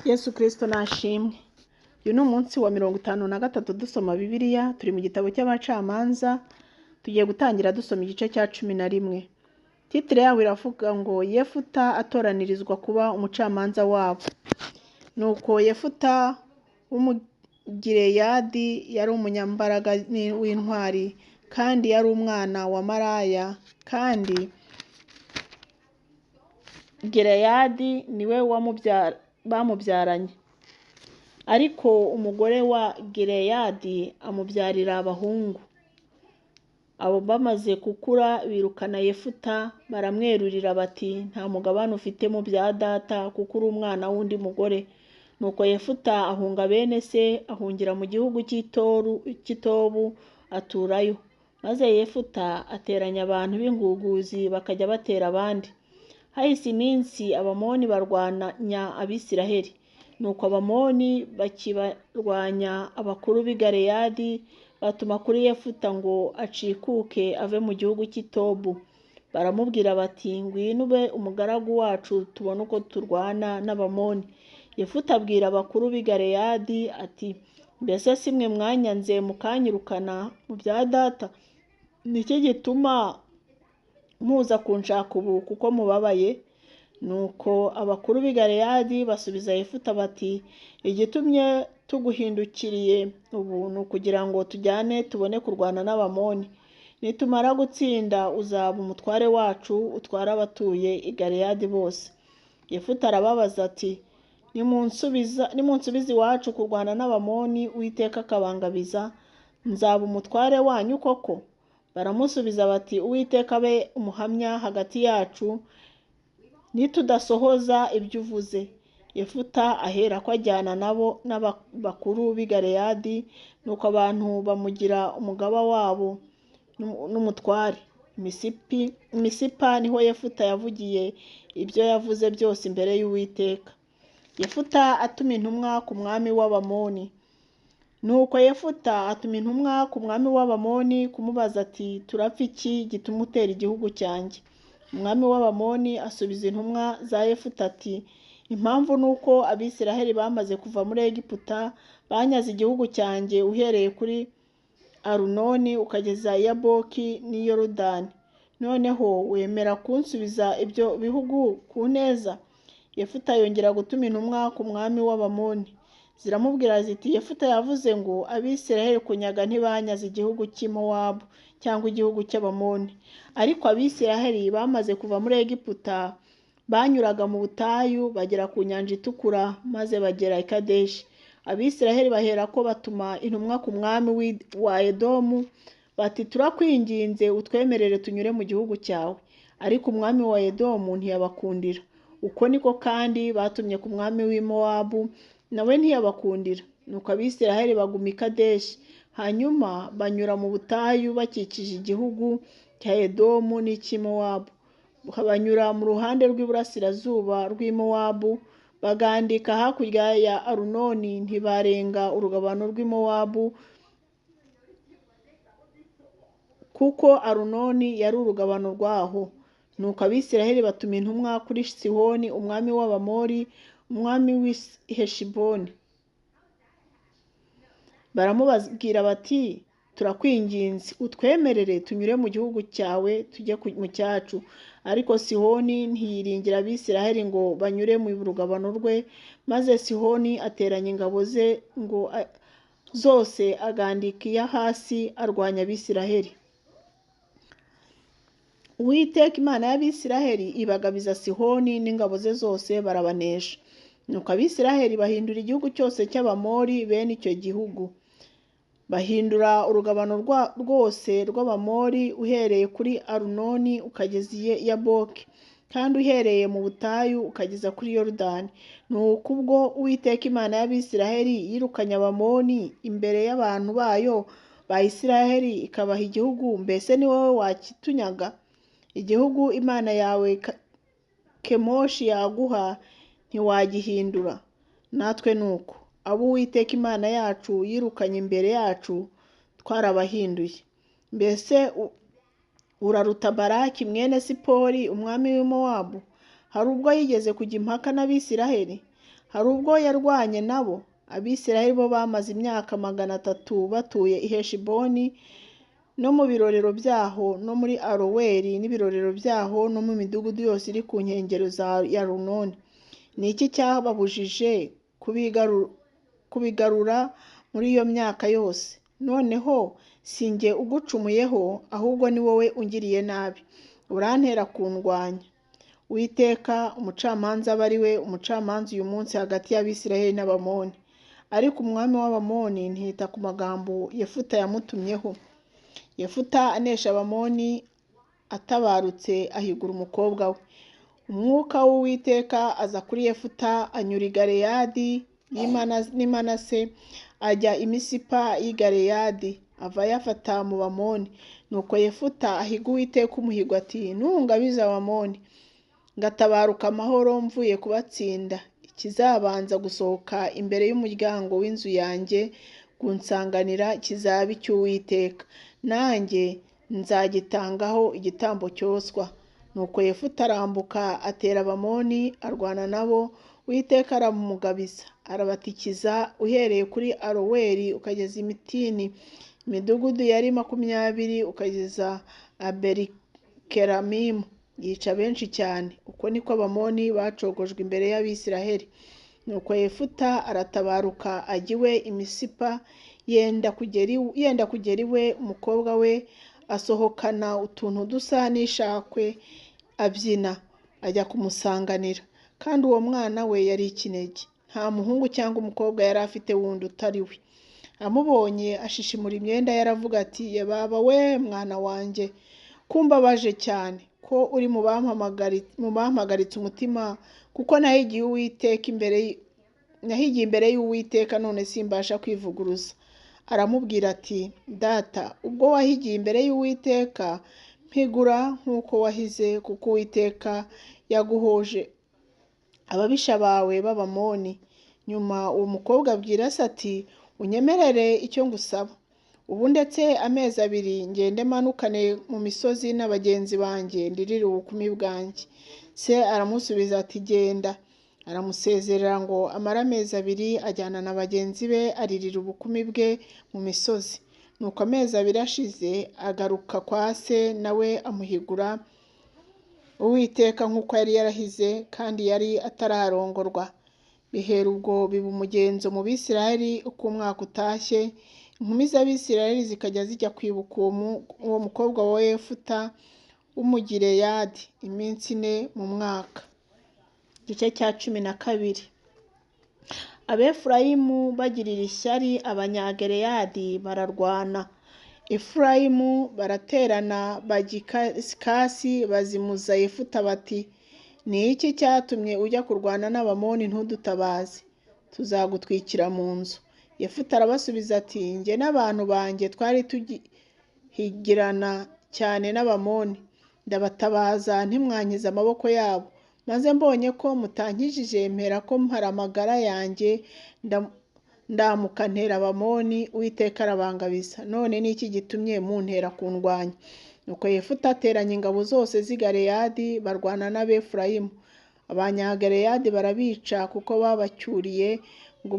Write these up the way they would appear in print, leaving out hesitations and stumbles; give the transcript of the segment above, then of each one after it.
Yesu Kristo nashimwe. Uyu ni umunsi wa 53 dusoma Bibiliya, turi mu gitabo cy'abacamanza, tugiye gutangira dusoma igice cya 11. Titire yaho iravuga ngo Yefuta atoranirizwa kuba umucamanza wabo. Nuko Yefuta w'umugileyadi yari umunyambaraga w'intwari, kandi yari umwana wa Maraya, kandi Gileyadi niwe bamubyaranye. Ariko umugore wa Gileyadi amubyarira abahungu. Abo bamaze gukura birukana Yefuta, baramwerurira bati nta mugabane ufite mu bya data kuko uri umwana w'undi mugore. Nuko Yefuta ahunga bene se, ahungira mu gihugu cy'Itobu aturayo. Maze Yefuta ateranya abantu b'inguguzi bakajya batera abandi. Hahise iminsi Abamoni barwanya Abisiraheli. Nuko Abamoni bakibarwanya, abakuru b'i Galeyadi batuma kuri Yefuta ngo acikuke ave mu gihugu cy'Itobu. Baramubwira bati ngwino ube umugaragu wacu tubone uko turwana n'Abamoni. Yefuta abwira abakuru b'i Galeyadi ati mbese si mwe mwanyanze mukanyirukana mu bya data? Niki gituma muza kunshaka ubu kuko mubabaye? Nuko abakuru b'i Galeyadi basubiza Yefuta bati igitumye tuguhindukiriye ubu ni ukugira ngo tujyane tubone kurwana n'Abamoni. Nitumara gutsinda uzaba umutware wacu, utware abatuye i Galeyadi bose. Yefuta arababaza ati nimunsubiza iwacu kurwana n'Abamoni, Uwiteka akabangabiza, nzaba umutware wanyu koko? Baramusubiza bati Uwiteka abe umuhamya hagati yacu nitudasohoza ibyo uvuze. Yefuta ahera ko ajyana nabo n'abakuru b'i Galeyadi, nuko abantu bamugira umugaba wabo n'umutware. Misipa niho Yefuta yavugiye ibyo yavuze byose imbere y'Uwiteka. Yefuta atuma intumwa ku mwami w'Abamoni. Nuko Yefuta atuma intumwa ku mwami w'Abamoni kumubaza ati turapfa iki gituma utera igihugu cyanjye? Umwami w'Abamoni asubiza intumwa za Yefuta ati impamvu ni uko Abisiraheli bamaze kuva muri Egiputa, banyaze igihugu cyanjye uhereye kuri Arunoni ukageza i Yaboki n'i Yorodani. Noneho wemera kunsubiza ibyo bihugu ku neza? Yefuta yongera gutuma intumwa ku mwami w'Abamoni. Ziramubwira ziti Yefuta yavuze ngo Abisiraheli kunyaga ntibanyaze igihugu cy'i Mowabu cyangwa igihugu cy'Abamoni. Ariko Abisiraheli bamaze kuva muri Egiputa banyuraga mu butayu bagera ku nyanja itukura, maze bagera i Kadeshi. Abisiraheli bahera ko batuma intumwa ku mwami wa Edomu bati turakwinginze utwemerere tunyure mu gihugu cyawe. Ariko umwami wa Edomu ntiyabakundira. Uko niko kandi batumye ku mwami w'i Mowabu, nawe ntiyabakundira. Nuko Abisiraheli baguma i Kadeshi, hanyuma banyura mu butayu bakikije igihugu cya Edomu n'icy'i Mowabu. Banyura mu ruhande rw'iburasirazuba rw'i Mowabu, bagandika hakurya ya Arunoni, ntibarenga urugabano rw'i Mowabu, kuko Arunoni yari urugabano rwaho. Nuko Abisiraheli batuma intumwa kuri Sihoni umwami w'Abamori, umwami w'i Heshiboni. Baramubwira bati turakwinginze utwemerere tunyure mu gihugu cyawe tujye mu cyacu. Ariko Sihoni ntiyiringira Abisiraheli ngo banyure mu rugabano rwe, maze Sihoni ateranya ingabo ze ngo zose agandika iya hasi arwanya Abisiraheli. Uwiteka Imana y'Abisiraheli ibagabiza Sihoni n'ingabo ze zose barabanesha. Nuko Abisiraheli bahindura igihugu cyose cy'Abamori bene icyo gihugu. Bahindura urugabano rwose rw'Abamori uhereye kuri Arunoni ukageza i Yaboki, kandi uhereye mu butayu ukageza kuri Yorodani. Nuko ubwo Uwiteka Imana y'Abisiraheli yirukanye Abamoni imbere y'abantu bayo ba Isiraheli ikabaha igihugu, mbese ni wowe wakitunyaga? Igihugu Imana yawe Kemoshi yaguha ntiwagihindura. Natwe nuko abo Uwiteka Imana yacu yirukanye imbere yacu twarabahinduye. Mbese uraruta Baraki mwene Sipori umwami w'i Mowabu? Hari ubwo yigeze kujya impaka n'Abisiraheli? hari ubwo yarwanye nabo. Abisirayeli bo bamaze imyaka 300 batuye i Heshiboni no mu birorero byaho, no muri Aroweri n'ibirorero byaho, no mu midugudu yose iri ku nkengero za Yarunoni. Ni iki cyababujije kubigarura muri iyo myaka yose? Noneho si njye ugucumuyeho, ahubwo ni wowe ungiriye nabi, urantera kundwanya. Uwiteka umucamanza aba ari we umucamanza uyu munsi hagati y'Abisirayeli n'Abamoni. Ariko umwami w'Abamoni ntiyita ku magambo Yefuta yamutumyeho. Yefuta anesha Abamoni atabarutse ahigura umukobwa we. Umwuka w'Uwiteka aza kuri Yefuta anyura i Galeyadi n'i Manase, ajya i Misipa y'i Galeyadi, ava yafata mu Bamoni. Nuko Yefuta ahiga Uwiteka umuhigo ati, ntungabize Abamoni, ngatabaruka amahoro mvuye kubatsinda. Ikizabanza gusohoka imbere y'umuryango w'inzu yanjye kunsanganira kizaba icy'Uwiteka, nanjye nzagitangaho igitambo cyoswa. Nuko Yefuta arambuka atera Abamoni arwana nabo. Uwiteka aramumugabiza, arabatikiza uhereye kuri Aroweri ukageza i Mitini, imidugudu yari 20 ukageza Aberikeramimu. Yica benshi cyane. Uko niko Abamoni bacogojwe imbere y'Abisirayeli. Nuko Yefuta aratabaruka ajya iwe i Misipa, yenda kugera iwe. Umukobwa we asohokana utuntu dusa n'ishakwe, abyina, ajya kumusanganira. Kandi uwo mwana we yari ikinege, nta muhungu cyangwa umukobwa yari afite wundi utari we. Amubonye ashishimura imyenda, yaravuga ati, ye baba we mwana wanjye, kumbabaje cyane ko uri mu bampagaritse umutima, kuko nahigiye imbere y'Uwiteka, none simbasha kwivuguruza. Aramubwira ati, data, ubwo wahigiye imbere y'Uwiteka, mpigura nk'uko wahize, kuko Uwiteka yaguhoje ababisha bawe b'Abamoni. Nyuma uwo mukobwa abwira se ati, unyemerere icyo ngusaba, ubu ndetse amezi 2 ngende manukane mu misozi n'abagenzi banjye ndirire ubukumi bwanjye. Se aramusubiza ati, genda. Aramusezerera ngo amara amezi 2 ajyana na bagenzi be aririra ubukumi bwe mu misozi. Nuko amezi 2 ashize, agaruka kwa se, nawe amuhigura Uwiteka nk'uko yari yarahize, kandi yari atararongorwa. Bihera ubwo biba umugenzo mu Bisirayeli, uko umwaka utashye, inkumi z'Abisirayeli zikajya zijya kwibuka uwo mukobwa wa Yefuta w'Umugileyadi iminsi 4 mu mwaka. Igice cya 12. Abefurayimu bagirira ishyari Abanyagaleyadi bararwana. Efurayimu baraterana bajya Sikasi, bazimuza Yefuta bati, ni iki cyatumye ujya kurwana n'Abamoni ntudutabaze? Tuzagutwikira mu nzu. Yefuta arabasubiza ati, njye n'abantu banjye twari tugihigirana cyane n'Abamoni, ndabatabaza ntimwankize amaboko yabo, maze mbonye ko mutankijije, mpera ko mpara amagara yanjye ndamuka ntera Abamoni. Uwiteka arabangabiza. None ni iki gitumye muntera kundwanya? Nuko Yefuta ateranya ingabo zose z'i Galeyadi barwana n'Abefurayimu. Abanyagaleyadi barabica, kuko babacyuriye ngo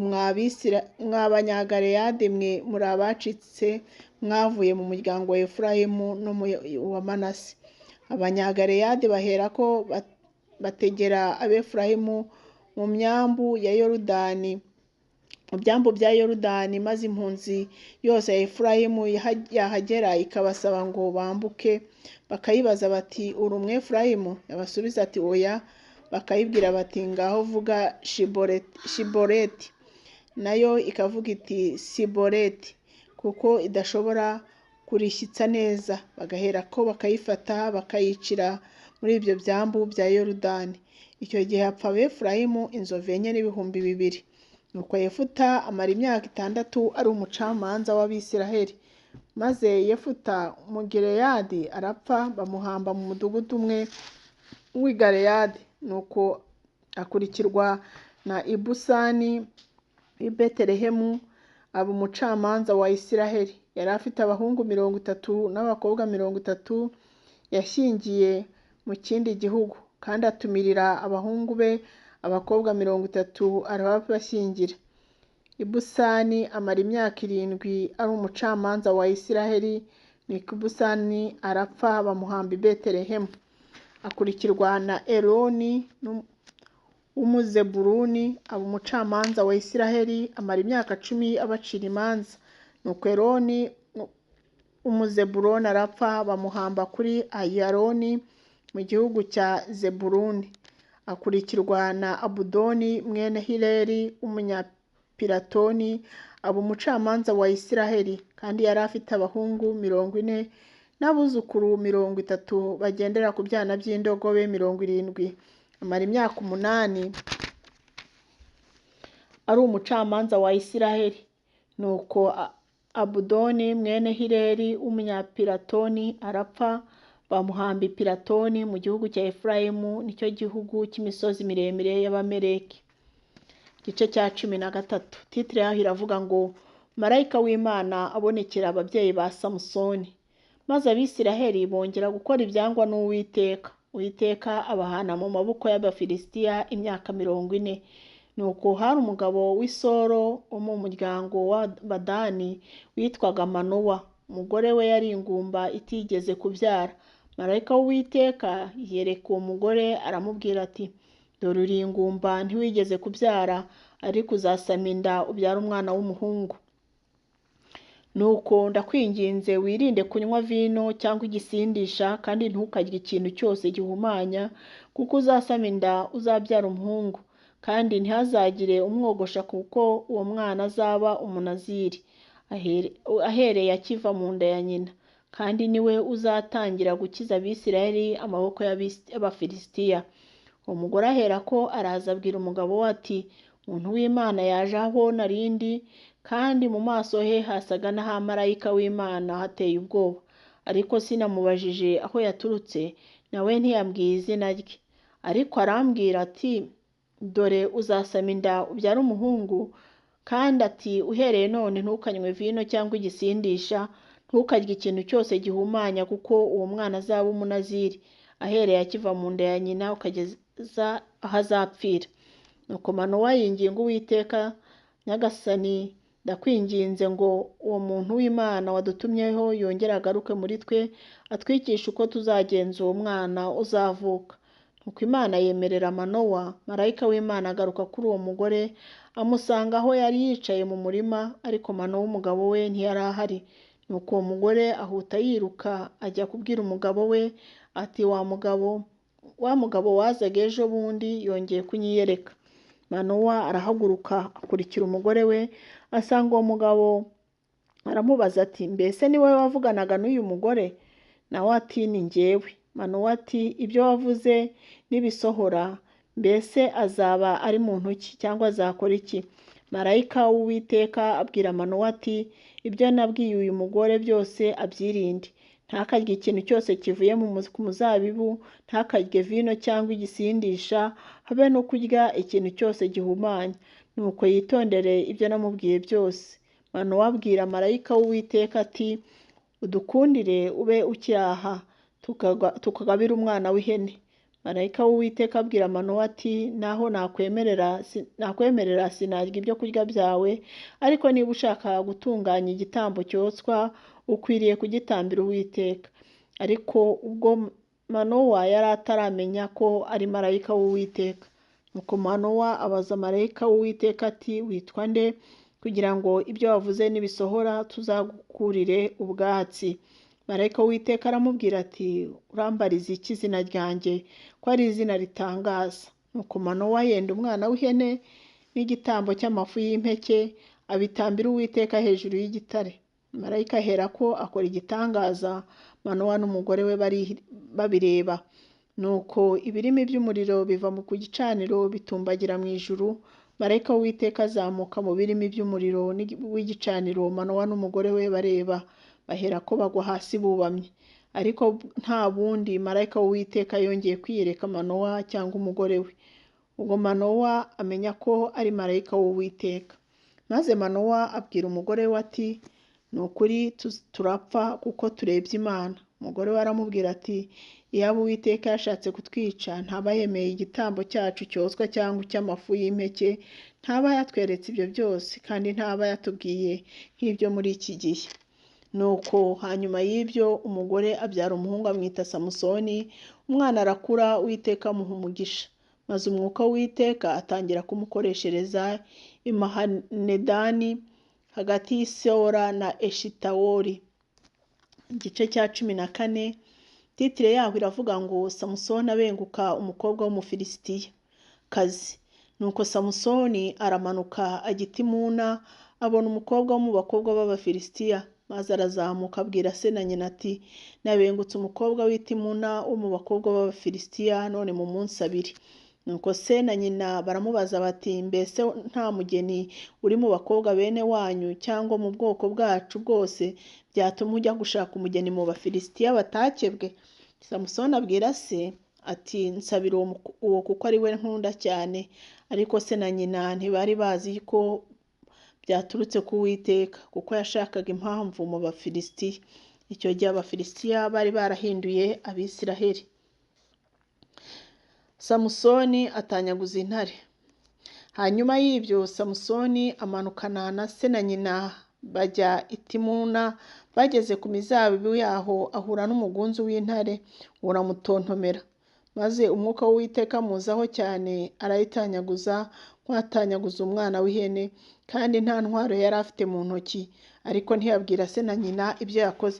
mw'Abanyagaleyadi mwe muri abacitse, mwavuye mu muryango wa Efurayimu no wa Manase. Abanyagaleyadi baherako bategera Abefurayimu mu byambu bya Yorodani, maze impunzi yose ya Efurayimu yahagera ikabasaba ngo bambuke. Bakayibaza bati, uri Umwefurayimu? Yabasubiza ati, oya. Bakayibwira bati, ngaho vuga Shiboreti. Nayo ikavuga iti, Siboreti, kuko idashobora kurishyitsa neza. Bagaherako bakayifata, bakayicira muri ibyo byambu bya Yorodani. Icyo gihe hapfa Abefurayimu 4,200. Nuko Yefuta amara imyaka 6 ari umucamanza w'Abisirayeli. Maze Yefuta Umugileyadi arapfa, bamuhamba mu mudugudu umwe w'i Galeyadi. Nuko akurikirwa na Ibusani w'i Betelehemu, aba umucamanza wa Isirayeli. Yari afite abahungu 30 n'abakobwa 30 yashyingiye mu kindi gihugu, kandi atumirira abahungu be abakobwa 30 arabashyingira. Ibusani amara imyaka 7 ari umucamanza wa Isiraheli, nuko Ibusani arapfa bamuhamba i Betelehemu. Akurikirwa na Eloni w'Umuzebuluni, aba umucamanza wa Isiraheli, amara imyaka 10 abacira imanza. Nuko Eloni w'Umuzebuluni arapfa bamuhamba kuri Ayaloni mu gihugu cya Zebuluni. Akurikirwa na Abudoni mwene Hileli w'Umunyapiratoni, aba umucamanza wa Isiraheli, kandi yari afite abahungu 40 n'abuzukuru 30 bagendera ku byana by'indogobe 70. Amara imyaka 8 ari umucamanza wa Isiraheli. Nuko Abudoni mwene Hileli w'Umunyapiratoni arapfa bamuhamba i Piratoni mu gihugu cya Efurayimu, nicyo gihugu cy'imisozi miremire y'Abameleki. Igice cya 13. Titire yaho iravuga ngo marayika w'Imana abonekera ababyeyi ba Samusoni. Maze Abisiraheli bongera gukora ibyangwa n'Uwiteka. Uwiteka abahana mu maboko y'Abafilisitiya imyaka 40. Nuko hari umugabo w'Isoro wo mu muryango w'Abadani witwaga Manowa. Umugore we yari ingumba itigeze kubyara. Marayika w'Uwiteka yereka uwo mugore aramubwira ati, dore uri ingumba ntiwigeze kubyara, ariko uzasama inda ubyara umwana w'umuhungu. Nuko ndakwinginze wirinde kunywa vino cyangwa igisindisha, kandi ntukarye ikintu cyose gihumanya, kuko uzasama inda uzabyara umuhungu, kandi ntihazagire umwogosha, kuko uwo mwana azaba umunaziri ahereye akiva mu nda ya nyina, kandi niwe uzatangira gukiza Abisirayeli amaboko y'Abafilisitiya. Uwo mugore aherako araza abwira umugabo we ati, umuntu w'Imana yaje aho narindi, kandi mu maso he hasaga n'aha marayika w'Imana hateye ubwoba, ariko sinamubajije aho yaturutse, nawe ntiyambwiye izina rye. Ariko arambwira ati, dore uzasama inda ubyara umuhungu, kandi ati, uhereye none ntukanywe vino cyangwa igisindisha, ntukarye ikintu cyose gihumanya, kuko uwo mwana azaba umunaziri ahereye akiva mu nda ya nyina ukageza aho azapfira. Nuko Manowa yinginga Uwiteka, Nyagasani, ndakwinginze ngo uwo muntu w'Imana wadutumyeho yongere agaruke muri twe, atwigishe uko tuzagenza uwo mwana uzavuka. Nuko Imana yemerera Manowa. Marayika w'Imana agaruka kuri uwo mugore, amusanga aho yari yicaye mu murima, ariko Manowa umugabo we ntiyari ahari. Nuko uwo mugore ahuta yiruka ajya kubwira umugabo we ati, wa mugabo wazaga ejo bundi yongeye kunyiyereka. Manowa arahaguruka akurikira umugore we, asanga uwo mugabo, aramubaza ati, mbese ni wowe wavuganaga n'uyu mugore? Nawe ati, ni njyewe. Manowa ati, ibyo wavuze nibisohora, mbese azaba ari muntu ki, cyangwa azakora iki? Marayika w'Uwiteka abwira Manowa ati, ibyo nabwiye uyu mugore byose abyirinde. Ntakarye ikintu cyose kivuye ku muzabibu, ntakarye vino cyangwa igisindisha, habe no kurya ikintu cyose gihumanya. Nuko yitondere ibyo namubwiye byose. Manowa abwira marayika w'Uwiteka ati, udukundire ube ukiraha, tukagabira umwana w'ihene. Marayika w'Uwiteka abwira Manowa ati, naho nakwemerera sinarya ibyo kurya byawe, ariko niba ushaka gutunganya igitambo cyotswa, ukwiriye kugitambira Uwiteka. Ariko ubwo Manowa yari ataramenya ko ari marayika w'Uwiteka. Nuko Manowa abaza marayika w'Uwiteka ati, witwa nde, kugira ngo ibyo wavuze nibisohora tuzagukurire ubwatsi? Marayika w'Uwiteka aramubwira ati, urambariza iki izina ryanjye, ko ari izina ritangaza? Nuko Manowa yenda umwana w'ihene n'igitambo cy'amafu y'impeke, abitambira Uwiteka hejuru y'igitare. Marayika aherako akora igitangaza, Manowa n'umugore we babireba. Nuko ibirimi by'umuriro biva ku gicaniro bitumbagira mu ijuru. Marayika w'Uwiteka azamuka mu birimi by'umuriro w'igicaniro, Manowa n'umugore we bareba, baherako bagwa hasi bubamye. Ariko nta bundi marayika w'Uwiteka yongeye kwiyereka Manowa cyangwa umugore we. Ubwo Manowa amenya ko ari marayika w'Uwiteka. Maze Manowa abwira umugore we ati, ni ukuri turapfa kuko turebye Imana. umugore we aramubwira ati iyaba Uwiteka yashatse kutwica ntaba yemeye igitambo cyacu cyoswa cyangwa icy'amafu y'impeke, ntaba yatweretse ibyo byose kandi ntaba yatubwiye nk'ibyo muri iki gihe. Nuko hanyuma y'ibyo umugore abyara umuhungu amwita Samusoni, umwana arakura Uwiteka amuha umugisha, maze umwuka w'Uwiteka atangira kumukoreshereza i Mahanedani hagati y'Isora na Eshitawoli. Igice cya 14, titire yaho iravuga ngo Samusoni abenguka umukobwa w'Umufilisitiya kazi. Nuko Samusoni aramanuka ajya i Timuna, abona umukobwa wo mu bakobwa b'Abafilisitiya, maze arazamuka abwira se na nyina ati nabengutse umukobwa w'i Timuna wo mu bakobwa b'Abafilisitiya none mu munsi 2. Nuko se na nyina baramubaza bati mbese nta mugeni uri mu bakobwa bene wanyu cyangwa mu bwoko bwacu bwose byatuma ujya gushaka umugeni mu Bafilisitiya batakebwe? Samusoni abwira se ati nsabira uwo kuko ari we nkunda cyane. Ariko se na nyina ntibari bazi ko byaturutse ku Uwiteka, kuko yashakaga impamvu mu Bafilisitiya. Icyo gihe Abafilisitiya bari barahinduye Abisiraheli. Samusoni atanyaguza intare. Hanyuma y'ibyo Samusoni amanukana na se na nyina bajya i Timuna. Bageze ku mizabibu yaho ahura n'umugunzu w'intare uramutontomera, maze umwuka w'Uwiteka amuzaho cyane arayitanyaguza nk'uwatanyaguza umwana w'ihene, kandi nta ntwaro yari afite mu ntoki, ariko ntiyabwira se na nyina ibyo yakoze.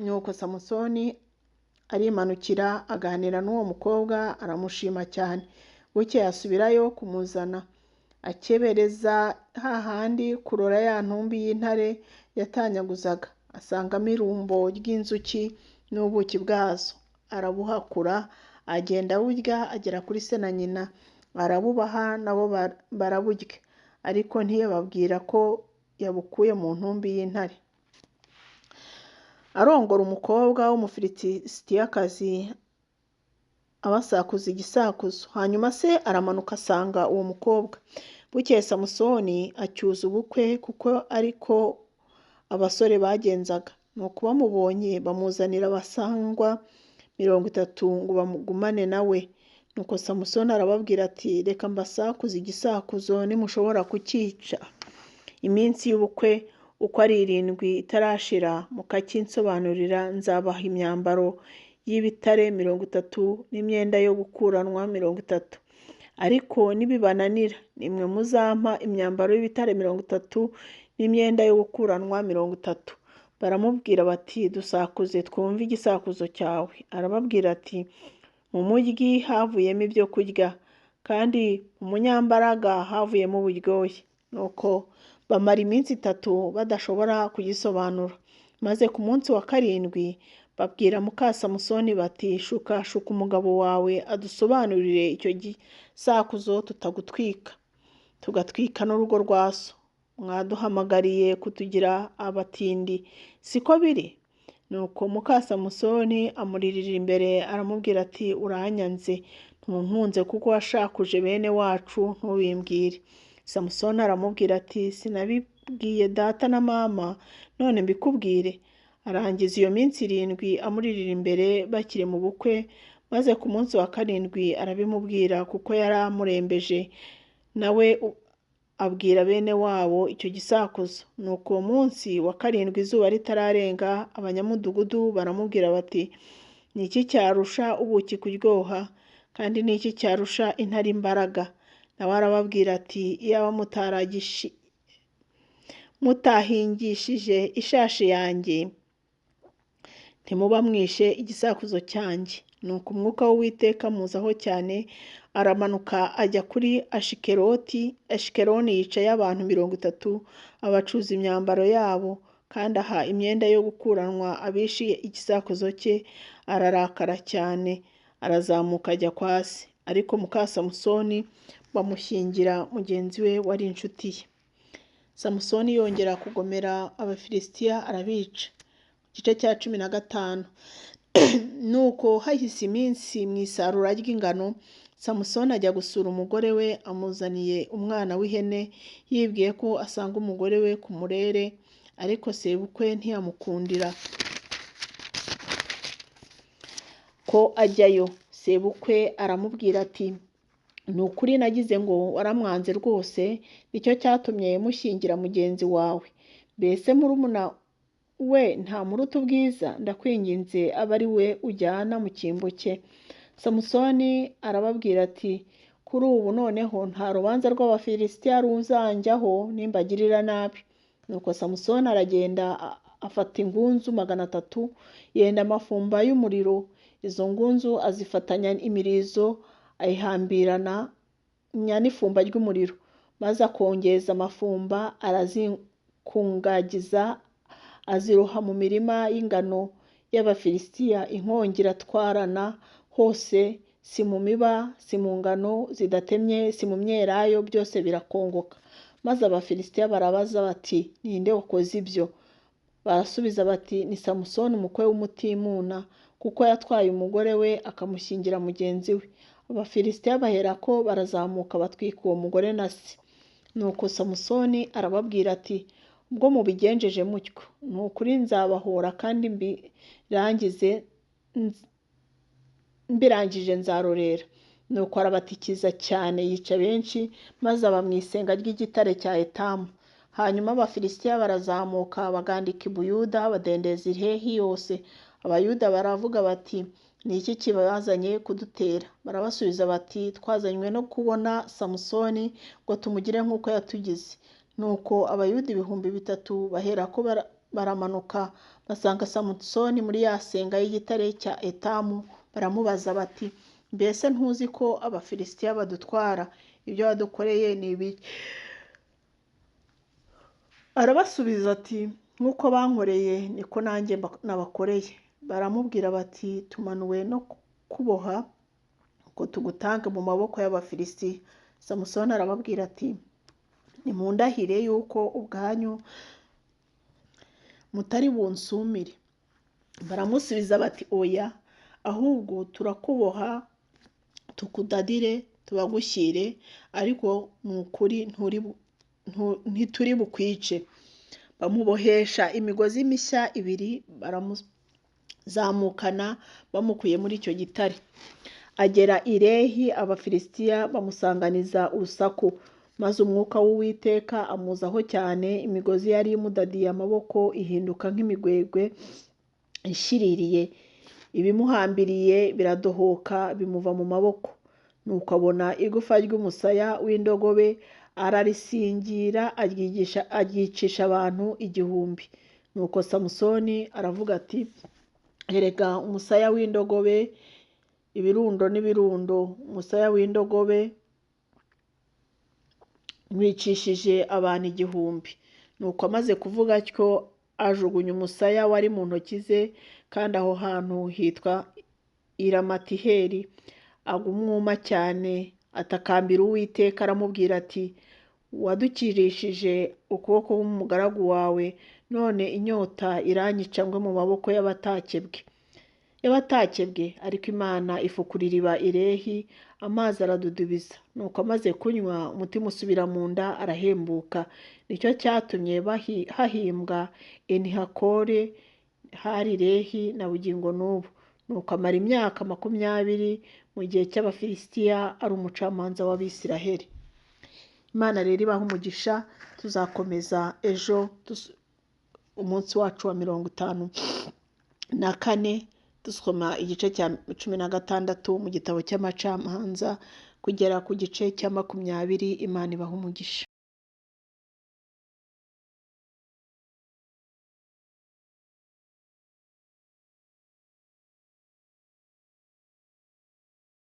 Nuko Samusoni arimanukira aganira n'uwo mukobwa aramushima cyane. Bukeye asubirayo kumuzana, akebereza hahandi kurora ya ntumbi y'intare yatanyaguzaga, asangamo irumbo ry'inzuki n'ubuki bwazo. Arabuhakura agenda awurya, agera kuri se na nyina arabubaha, nabo baraburya, ariko ntiyababwira ko yabukuye mu ntumbi y'intare. Arongora umukobwa w'Umufilisitiyakazi abasakuza igisakuzo. Hanyuma se aramanuka asanga uwo mukobwa. Bukeye Samusoni acyuza ubukwe, kuko ariko abasore bagenzaga. Nuko bamubonye bamuzanira abasangwa 30 ngo bamugumane nawe. Nuko Samusoni arababwira ati reka mbasakuze igisakuzo nimushobora kucyica. Iminsi y'ubukwe uko ari 7 itarashira mukakinsobanurira, nzabaha imyambaro y'ibitare 30 n'imyenda yo gukuranwa 30. Ariko nibibananira nimwe muzampa imyambaro y'ibitare 30 n'imyenda yo gukuranwa 30. Baramubwira bati dusakuze twumve igisakuzo cyawe. Arababwira ati mu mujyi havuyemo ibyo kurya, kandi mu munyambaraga havuyemo uburyohe. Nuko bamara iminsi 3 badashobora kugisobanura, maze ku munsi wa 7 babwira muka Samusoni bati shuka umugabo wawe adusobanurire icyo gisakuzo tutagutwika, tugatwika n'urugo rwa so. Mwaduhamagariye kutugira abatindi, siko biri? Nuko muka Samusoni amuririra imbere aramubwira ati uranyanze, ntunkunze kuko washakuje bene wacu ntubimbwire. Samusoni aramubwira ati sinabibwiye data na mama, none mbikubwire? Arangiza iyo minsi 7 amuririra imbere bakiri mu bukwe, maze ku munsi wa 7 arabimubwira kuko yari amurembeje. Nawe abwira bene wabo icyo gisakuzo. Nuko uwo munsi wa 7 izuba ritararenga, abanyamudugudu baramubwira bati ni iki cyarusha ubuki kuryoha, kandi ni iki cyarusha intare imbaraga? Nawe arababwira ati iyaba mutahingishije ishashi yanjye ntimuba mwishe igisakuzo cyanjye. Nuko umwuka w'Uwiteka amuzaho cyane, aramanuka ajya kuri Ashikeloni yicaye abantu 30, abacuza imyambaro yabo, kandi aha imyenda yo gukuranwa abishiye igisakuzo cye. Ararakara cyane, arazamuka ajya kwa se. Ariko muka Samusoni bamushyingira mugenzi we wari inshuti ye. Samusoni yongera kugomera Abafilisitiya arabica. Igice cya 15. Nuko hahise iminsi mu isarura ry'ingano, Samusoni ajya gusura umugore we amuzaniye umwana w'ihene, yibwiye ko asanga umugore we ku murere, ariko sebukwe ntiyamukundira. ko ajyayo. Sebukwe aramubwira ati ni ukuri nagize ngo waramwanze rwose, nicyo cyatumye mushyingira mugenzi wawe. Mbese murumuna we ntamuruta ubwiza? Ndakwinginze abe ari we ujyana mu cyimbo cye. Samusoni arababwira ati kuri ubu noneho nta rubanza rw'Abafilisitiya ruzanjyaho nimbagirira nabi. Nuko Samusoni aragenda afata ingunzu 300, yenda amafumba y'umuriro. Izo ngunzu azifatanya imirizo, ayihambirana n'ifumba ry'umuriro, maze akongeza amafumba, arazikungagiza, aziroha mu mirima y'ingano y'Abafilisitiya. Inkongi iratwarana hose, si mu miba, si mu ngano zidatemye, si mu myelayo, byose birakongoka. Maze Abafilisitiya barabaza bati ninde wakoze ibyo? Barasubiza bati ni Samusoni umukwe w'umutimuna, kuko yatwaye umugore we akamushyingira mugenzi we. Abafilisitiya baherako barazamuka batwika uwo mugore na se. Nuko Samusoni arababwira ati ubwo mubigenjeje mutyo, ni ukuri nzabahora kandi mbirangije nzarorera. Nuko arabatikiza cyane, yica benshi, maze aba mu isenga ry'igitare cya Etamu. Hanyuma Abafilisitiya barazamuka bagandika i Buyuda, badendeza Lehi yose. Abayuda baravuga bati ni iki kibazanye kudutera? Barabasubiza bati twazanywe no kubona Samusoni ngo tumugire nk'uko yatugize. Nuko Abayuda 3,000 baherako baramanuka basanga Samusoni muri ya senga y'igitare cya Etamu. Baramubaza bati mbese ntuzi ko Abafilisitiya badutwara? Ibyo wadukoreye ni ibiki? Arabasubiza ati nk'uko bankoreye niko nanjye nabakoreye. Baramubwira bati tumanuwe no kuboha ngo tugutange mu maboko y'Abafilisitiya. Samusoni arababwira ati nimundahire yuko ubwanyu mutari bunsumire. Baramusubiza bati oya, ahubwo turakuboha tukudadire tubagushyire, ariko ni ukuri ntituri bukwice. Bamubohesha imigozi mishya 2, baramuzamukana bamukuye muri icyo gitare. Agera i Lehi, Abafilisitiya bamusanganiza urusaku, maze umwuka w'Uwiteka amuzaho cyane. Imigozi yari imudadiye amaboko ihinduka nk'imigwegwe ishiririye, ibimuhambiriye biradohoka bimuva mu maboko. Nuko abona igufa ry'umusaya w'indogobe, ararisingira aryicisha abantu 1,000. Nuko Samusoni aravuga ati erega umusaya w'indogobe, ibirundo n'ibirundo, umusaya w'indogobe wicishije abantu 1,000. Nuko amaze kuvuga atyo ajugunya umusaya wari mu ntoki ze, kandi aho hantu hitwa Iramatiheri. Agumwuma cyane, atakambira Uwiteka aramubwira ati wadukirishije ukuboko k'umugaragu wawe, none inyota iranyica ngwe mu maboko y'abatakebwe. Ariko Imana ifukura iriba i Lehi, amazi aradudubiza. Nuko amaze kunywa umutima usubira mu nda, arahembuka. Nicyo cyatumye hahimbwa Enihakore, hari Lehi na bugingo n'ubu. Nuko amara imyaka 20 mu gihe cy'Abafilisitiya ari umucamanza w'Abisiraheli. Imana rero ibaha umugisha. Tuzakomeza ejo umunsi wacu wa 54 dusoma igice cya 16 mu gitabo cy'Amacamanza kugera ku gice cya 20. Imana ibaha umugisha.